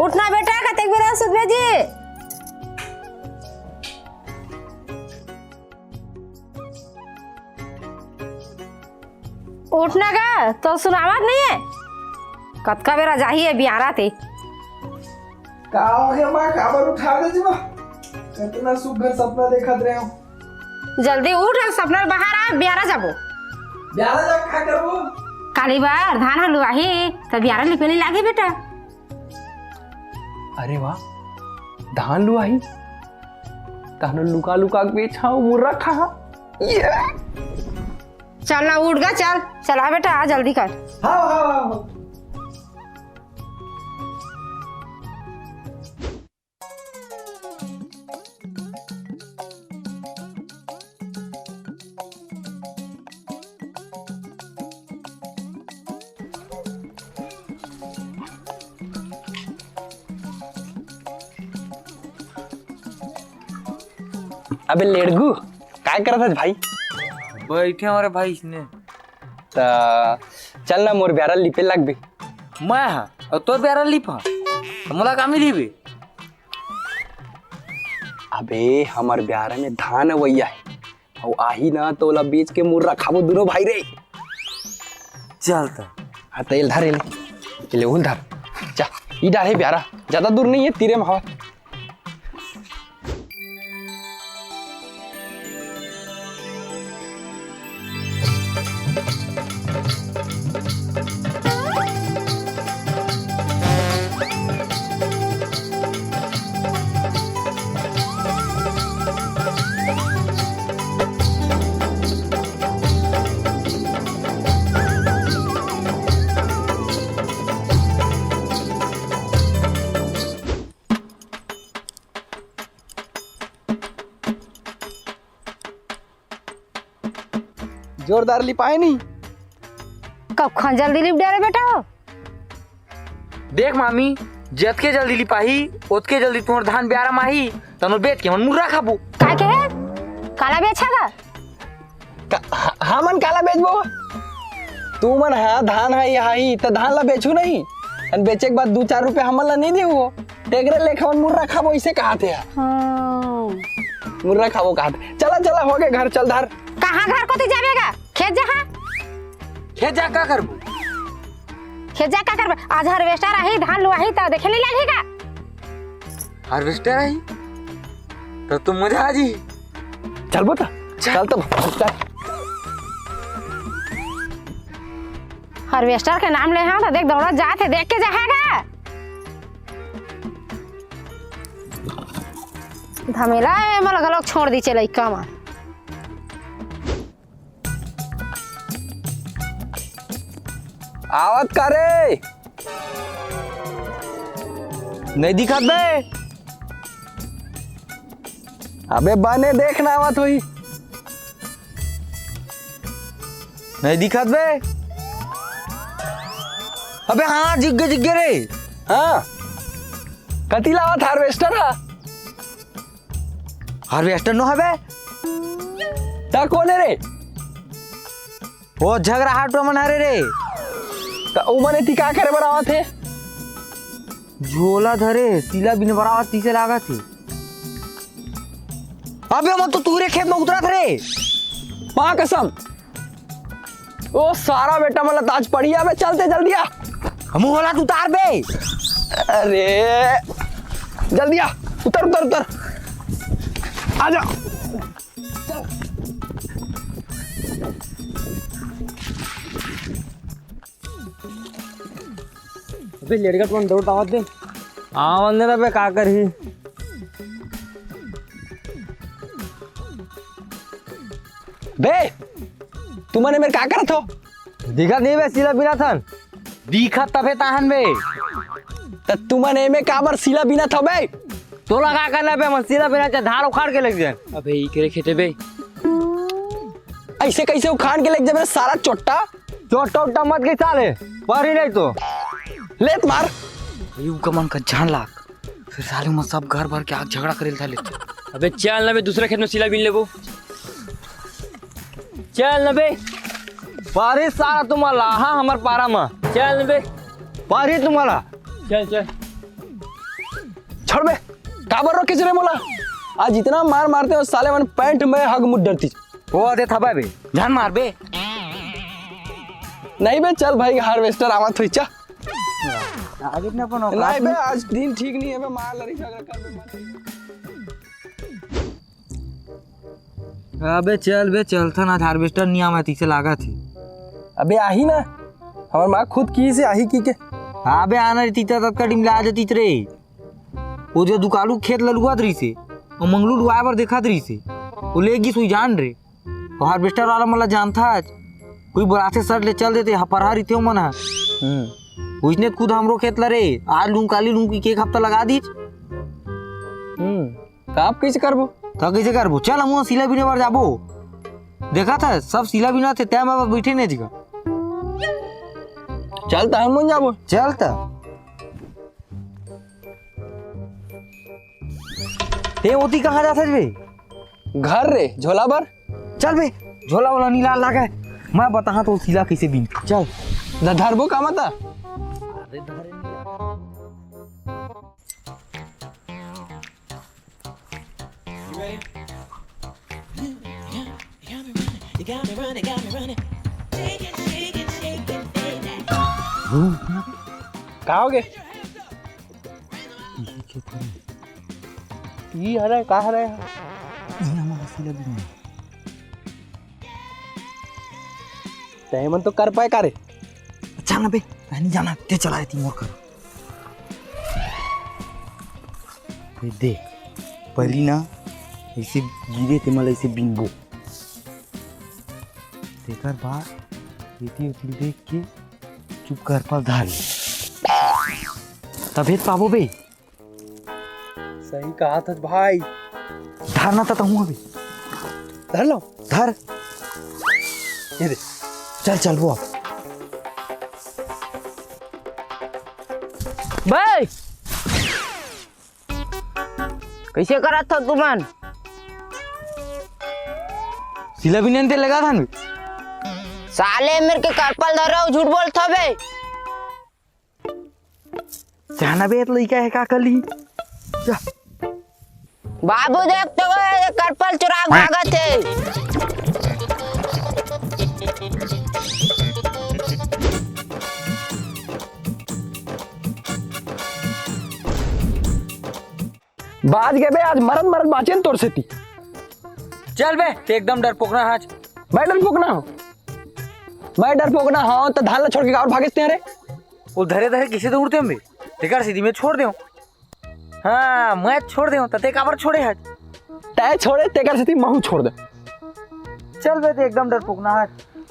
उठना बेटा कतेक बेरा सुतबे जी। उठना का तो सुनावत नहीं है। कतका बेरा जाहिए बियारा थे। का हो गया मां काबर उठा दे जी मां। कितना सुघर सपना देखत रहे हो। जल्दी उठ सपना बाहर आ बियारा जाबो। बियारा जा का करबो। काली बार धान हलुआही त बियारा लिपेली लागे बेटा। अरे वाह धान लुआही तानो लुका लुका के बेचाओ मुर्रा खा। चल ना उठ गा चल चला बेटा आ जल्दी कर। हाँ। अबे लेड़गू काय करत है भाई। बैठे हमारे भाई इसने चल ना मोर ब्यारा लिपे लग बे। मैं हाँ और तो प्यारा लिपा मोला का मिली बे। अबे हमार ब्यारा में धान अवैया है और आही ना तो ला बेच के मुर्रा खाबो दोनों भाई रे। चलता हाँ तेल धर ले उन धर जा ई डाल है ब्यारा ज्यादा दूर नहीं है तीरे में हवा। जोरदार लिपाए नहीं कब खान जल्दी लिप दे रे बेटा। देख मामी जत के जल्दी लिपाही ओत के जल्दी तुम्हार धान ब्यारा माही तनो बेच के मन मुर्रा खाबू। काय के है काला बेचेगा। हाँ मन काला बेचबो तू मन हाँ धान है यहाँ ही तो धान ला बेचू नहीं अन बेचे के बाद 2-4 रुपए हमन ला नहीं देऊ टेगरे लेखा मन मुर्रा खाबो इसे कहते हैं। मुर्रा खाबो कहते चला हो गए घर चल धर। कहाँ घर को तू जाएगा खेत जा का करबू खेत जा का कर आज हार्वेस्टर आई धान लुआही तो देखे नहीं लगेगा। हार्वेस्टर आई तो तुम मजा आ जी। चल बता चल तो चल। हार्वेस्टर के नाम ले हाँ तो देख दौड़ा जाते देख के जाएगा। धमेला में लगा लोग छोड़ दी चले कमा। आवत का रे नहीं दिखत बे। अबे बने देखना आवत हुई नहीं दिखत बे। अबे हाँ जिग्गे रे। हाँ कती लावत हार्वेस्टर हा हार्वेस्टर नो हबे ता कोने रे वो झगड़ा हाट मन हरे रे ता उमने ती का करे बनावत है। झोला धरे सिला बिन बरावत तीसे लागा थे। अबे मैं तो तूरे खेत में उतरा थे मां कसम ओ सारा बेटा मतलब ताज पड़ी है। चलते जल्दी आ हम होला तू उतार बे। अरे जल्दी आ उतर आ जा। अबे लड़का तुम दौड़ दावत दे। हाँ वंदे ना बे का कर ही बे तुमने मेरे का करत हो। दिखा नहीं बे सिला बिना थन दिखा तबे ताहन बे त तुमने में काबर सिला बिना था बे। तो लगा करना बे मन सिला बिना धार उखाड़ के लग जाए। अबे ई करे खेते बे ऐसे कैसे उखाड़ के लग जाए सारा चोट्टा चोट्टा मत के साले पर ही नहीं तो लेत मार। यू का मन का जान लाग फिर साले में सब घर भर के आग झगड़ा करेल था ले। अबे चल ना बे दूसरे खेत में सिला बिन लेबो। चल ना बे पारी सारा तुम्हारा हाँ हमार पारा में चल ना बे पारी तुम्हारा चल छोड़ बे काबर रो किचरे मोला आज इतना मार मारते हो साले मन पैंट में हग मुड डरती वो दे थबा बे जान मार बे नहीं बे चल भाई हार्वेस्टर आवत होई चा आगे न अपन नहीं बे आज दिन ठीक नहीं है बे मार लड़ी झगड़ा कर अबे चल था ना हार्वेस्टर नहीं आवा तीसे लागा थी अबे आही ना हमार माँ खुद की से आही की के हाँ बे आना रहती तब का टिम ला जाती रे वो जो दुकालू खेत ललुआ रही से और मंगलू लुआ पर देखा रही से वो लेगी सुई जान रे और हार्वेस्टर वाला मला जानता आज कोई बराते सर ले चल देते पढ़ा रही थे मना उसने खुद हमरो खेत ला रे आज लूं काली लूं की एक हफ्ता लगा दी आप कैसे करबो तो कैसे करबो चल हम सिला बिने बार जाबो देखा था सब सिला बिना थे तय बाबा बैठे नहीं जगह चल तो हम जाबो चल त ते ओती कहाँ जाता बे घर रे झोला बर चल बे झोला वाला नीला लगा मैं बता तो सिला कैसे बिन चल धरबो का मता कहाँ हो गए ये आ रहा है कहाँ रहा है मन तो कर पाए कारे चल ना बे नहीं जाना ते चलाए थी मोर कर देख पहली ना ऐसे गिरे थे मतलब ऐसे बिनबो तेकर बाद इतनी उतनी देख के चुप कर पर धार तबीयत पाबो बे सही कहा था भाई धारना था हूँ अभी धर लो धर ये दे चल चल वो भाई कैसे करा था तुमन सिला भी नहीं लगा था ना साले मेरे के करपल धर रहा हूँ झूठ बोलता बे जाना बे तो लड़का है का कर ली जा बाबू देख तो करपल चुरा भागा थे बाज गए बे आज मरद मरद बाचेन तोड़ से थी चल बे ते एकदम डरपोक ना आज मैं डरपोक ना हूँ मैं डरपोक ना हाँ तो धान ला छोड़ के और भागते हैं रे वो धरे धरे किसे तो उड़ते हम बे तेकर सीधी में छोड़ दे हाँ मैं छोड़ दे ते काबर छोड़े आज तय छोड़े तेकर से थी महू छोड़ दे चल बे ते एकदम डरपोक ना आज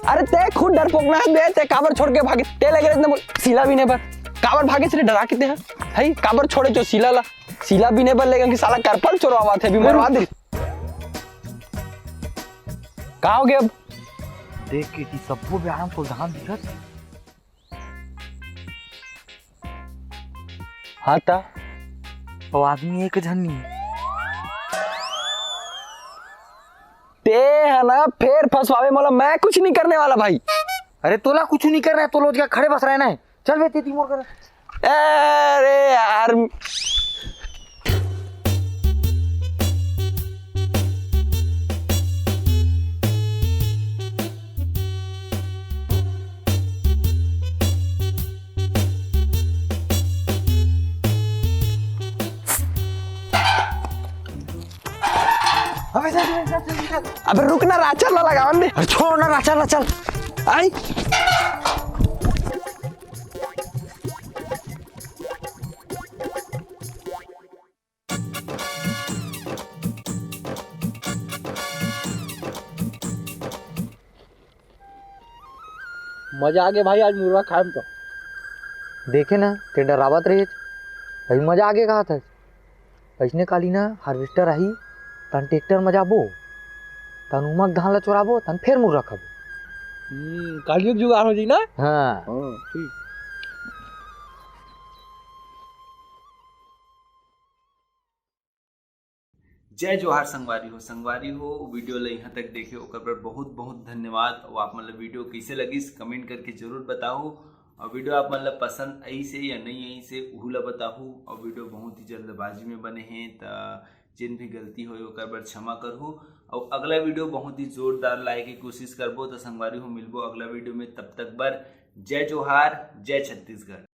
अरे ते खुद डरपोक ना बे ते काबर छोड़ के भागे ते लगे इतना सिला भी नहीं पर काबर भागे से डरा के हैं भाई काबर छोड़े जो सिला भी नहीं पर लेकिन कि साला करपल चोरवा थे भी मरवा दे कहाँ हो गए अब देख के थी सबको व्यायाम को धान दिखत हाँ ता और आदमी एक जन नहीं ते है ना फिर फंसवावे मतलब मैं कुछ नहीं करने वाला भाई अरे तोला कुछ नहीं करना है तो लोग खड़े बस रहना है चल बे तेती मोर कर अरे यार अबे रुक ना राचर ना लगावन दे अरे छोड़ ना चल ना चल आई मजा आ गया भाई आज मुर्गा खाए तो देखे ना ते डरावत रहे अभी मजा आगे कहा था ऐसने काली ना हार्वेस्टर आई तन ट्रैक्टर में जाबो तन उमक धान ला चोराबो तन फिर मुर्गा खाबो कालियुग जुगाड़ हो जी ना हाँ ठीक जय जोहार संगवारी हो वीडियो ला यहाँ तक देखे ओकर पर बहुत बहुत धन्यवाद और आप मतलब वीडियो कैसे लगी कमेंट करके जरूर बताओ और वीडियो आप मतलब पसंद आई से या नहीं आई से उहू ला बताहू। और वीडियो बहुत ही जल्दबाजी में बने हैं तो जिन भी गलती हो ओकर बर क्षमा करहू। और अगला वीडियो बहुत ही जोरदार लाए की कोशिश करबो तो संगवारी हो मिलबो अगला वीडियो में। तब तक बर जय जोहार, जय छत्तीसगढ़।